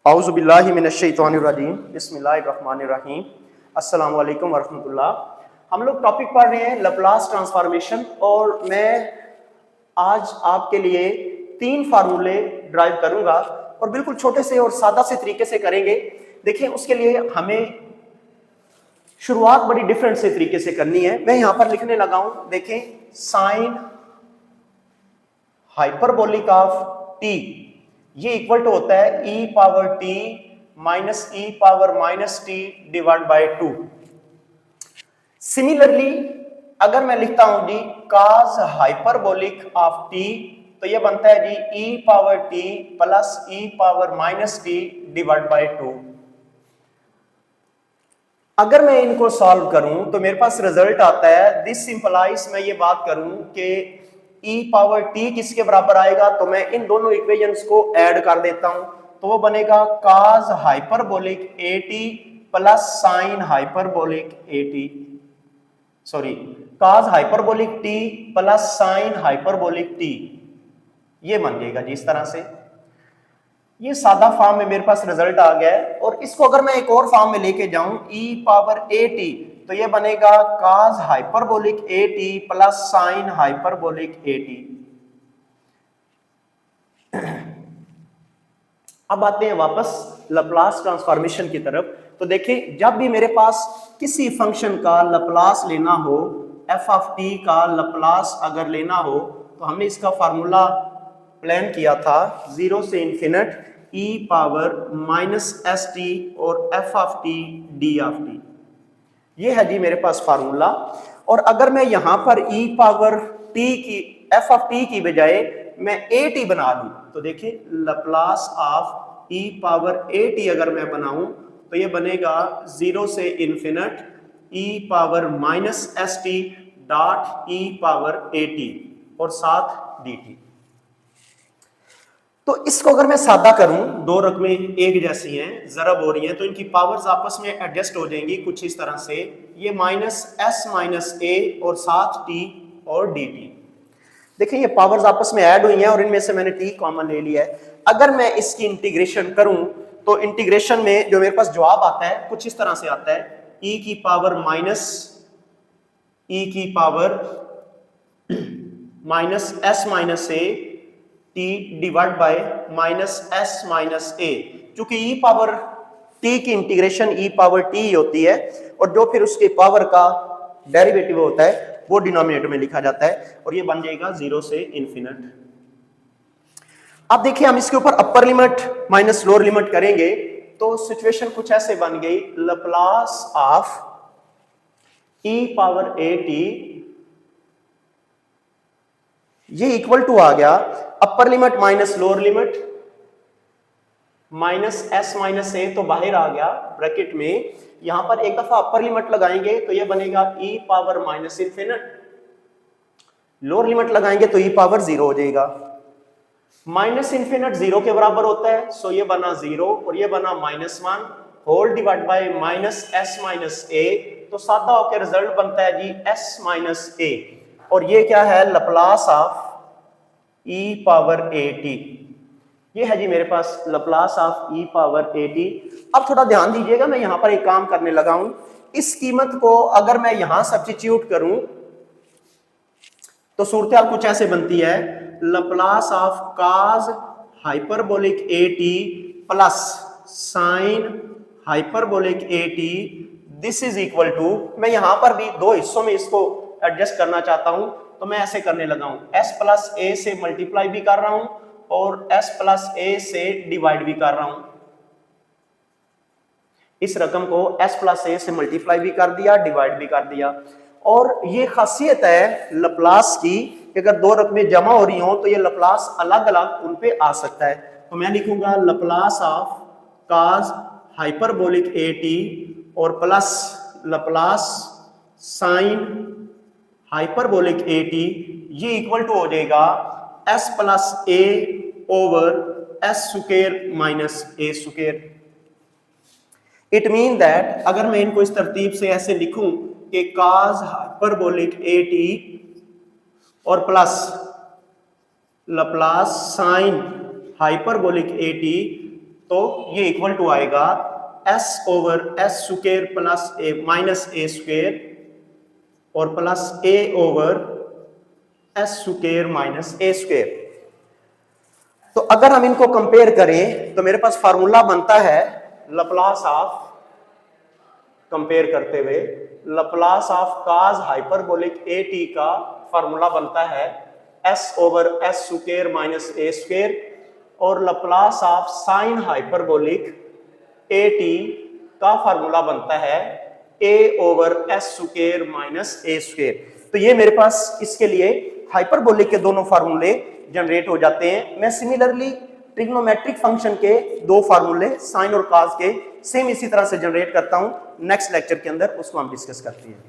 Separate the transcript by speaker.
Speaker 1: औज़ु बिल्लाहि मिनश्शैतानिर्रजीम बिस्मिल्लाहिर्रहमानिर्रहीम अस्सलामु अलैकुम वरहमतुल्लाह। हम लोग टॉपिक पढ़ रहे हैं लप्लास ट्रांसफॉर्मेशन और मैं आज आपके लिए 3 फार्मूले ड्राइव करूंगा और बिल्कुल छोटे से और सादा से तरीके से करेंगे। देखिए उसके लिए हमें शुरुआत बड़ी डिफरेंट से तरीके से करनी है। मैं यहां पर लिखने लगा हूं, देखें साइन हाइपरबोलिक ऑफ टी ये इक्वल टू होता है e power t minus e power minus t divide bye 2। Similarly अगर मैं लिखता हूं जी cos हाइपरबोलिक ऑफ t तो ये बनता है जी e power t plus e power minus t divide bye 2। अगर मैं इनको सॉल्व करूं तो मेरे पास रिजल्ट आता है दिस इंप्लाइज, मैं ये बात करूं कि e पावर t किसके बराबर आएगा, तो मैं इन दोनों इक्वेशंस को ऐड कर देता हूं तो वो बनेगा cos hyperbolic at plus sin hyperbolic at, sorry cos hyperbolic t plus sin hyperbolic t, ये बन जाएगा जी इस तरह से। ये सादा फॉर्म में मेरे पास रिजल्ट आ गया है और इसको अगर मैं एक और फॉर्म में लेके जाऊं e पावर at तो ये बनेगा cos hyperbolic at plus sin hyperbolic at। अब आते हैं वापस लप्लास ट्रांसफॉर्मेशन की तरफ। तो देखें जब भी मेरे पास किसी फंक्शन का लप्लास लेना हो, f ऑफ t का लप्लास अगर लेना हो तो हमने इसका फार्मूला प्लान किया था 0 से infinite e power minus S T और f of t d of t, ये है जी मेरे पास फार्मूला। और अगर मैं यहां पर e पावर t की f ऑफ t की बजाय मैं at बना लूं तो देखिए Laplace of e power at अगर मैं बनाऊं तो ये बनेगा 0 से infinite e power minus S T dot e power at और साथ dt। तो इसको अगर मैं सादा करूं, दो रकमें एक जैसी हैं, जरब हो रही हैं तो इनकी पावर्स आपस में एडजस्ट हो जाएंगी कुछ इस तरह से, ये माइनस एस माइनस ए और साथ टी और डी टी। देखिए ये पावर्स आपस में ऐड हुई हैं और इनमें से मैंने टी कॉमन ले लिया है। अगर मैं इसकी इंटीग्रेशन करूं तो इंटीग्रेशन में जो मेरे पास जवाब आता है कुछ इस तरह से आता है ई की power minus S minus A t divide by minus S minus A. क्योंकि e पावर t की इंटीग्रेशन e पावर t होती है और जो फिर उसके पावर का डेरिवेटिव होता है वो डिनोमिनेटर में लिखा जाता है और ये बन जाएगा 0 से इन्फिनिट। अब देखिए हम इसके ऊपर upper limit minus lower limit करेंगे तो सिचुएशन कुछ ऐसे बन गई, Laplace of e power at ये इक्वल टू आ गया upper limit minus lower limit minus S minus A, तो बाहर आ गया ब्रैकेट में। यहां पर एक दफा अपर लिमिट लगाएंगे तो ये बनेगा e power minus infinite, lower limit लगाएंगे तो e पावर 0 हो जाएगा। माइनस इन्फिनिट 0 के बराबर होता है सो ये बना 0 और ये बना -1 whole divide by minus S minus A, तो सादा होकर रिजल्ट बनता है जी s माइनस ए और ये क्या है Laplace of e power at। ये है जी मेरे पास Laplace of e power at। अब थोड़ा ध्यान दीजिएगा, मैं यहां पर एक काम करने लगा हूं, इस कीमत को अगर मैं यहां सब्स्टिट्यूट करूं तो सूरत कुछ ऐसे बनती है Laplace of cos hyperbolic at plus sin hyperbolic at this is equal to, मैं यहां पर भी दो हिस्सों में इसको एडजस्ट करना चाहता हूं तो मैं ऐसे करने लगा हूं, s प्लस ए से मल्टीप्लाई भी कर रहा हूं और s प्लस ए से डिवाइड भी कर रहा हूं। इस रकम को s प्लस ए से मल्टीप्लाई भी कर दिया, डिवाइड भी कर दिया। और ये खासियत है लप्लास की कि अगर दो रकमें जमा हो रही हो तो ये लप्लास अलग अलग उन पे आ सकता है। तो मैं लिखूंगा Laplace of cos hyperbolic at और plus Laplace sin hyperbolic at, ये इक्वल टू हो जाएगा s plus A over s square minus A square. It mean that अगर मैं इनको इस तरतीब से ऐसे लिखूं कि cos हाइपरबोलिक at और plus Laplace sin hyperbolic at तो ये इक्वल टू आएगा s over s square plus a minus a square और plus a over s square minus a square. तो अगर हम इनको कंपेयर करें तो मेरे पास फार्मूला बनता है लैप्लस ऑफ, कंपेयर करते हुए Laplace of cos hyperbolic at का फार्मूला बनता है s over s square minus a square और Laplace of sine hyperbolic at का फार्मूला बनता है a over s square minus a square. तो ये मेरे पास इसके लिए हाइपरबोलिक के दोनों फार्मूले जनरेट हो जाते हैं। मैं सिमिलरली ट्रिग्नोमेट्रिक फंक्शन के दो फार्मूले साइन और कॉस के सेम इसी तरह से जनरेट करता हूं। नेक्स्ट लेक्चर के अंदर उसको हम डिस्कस करते हैं।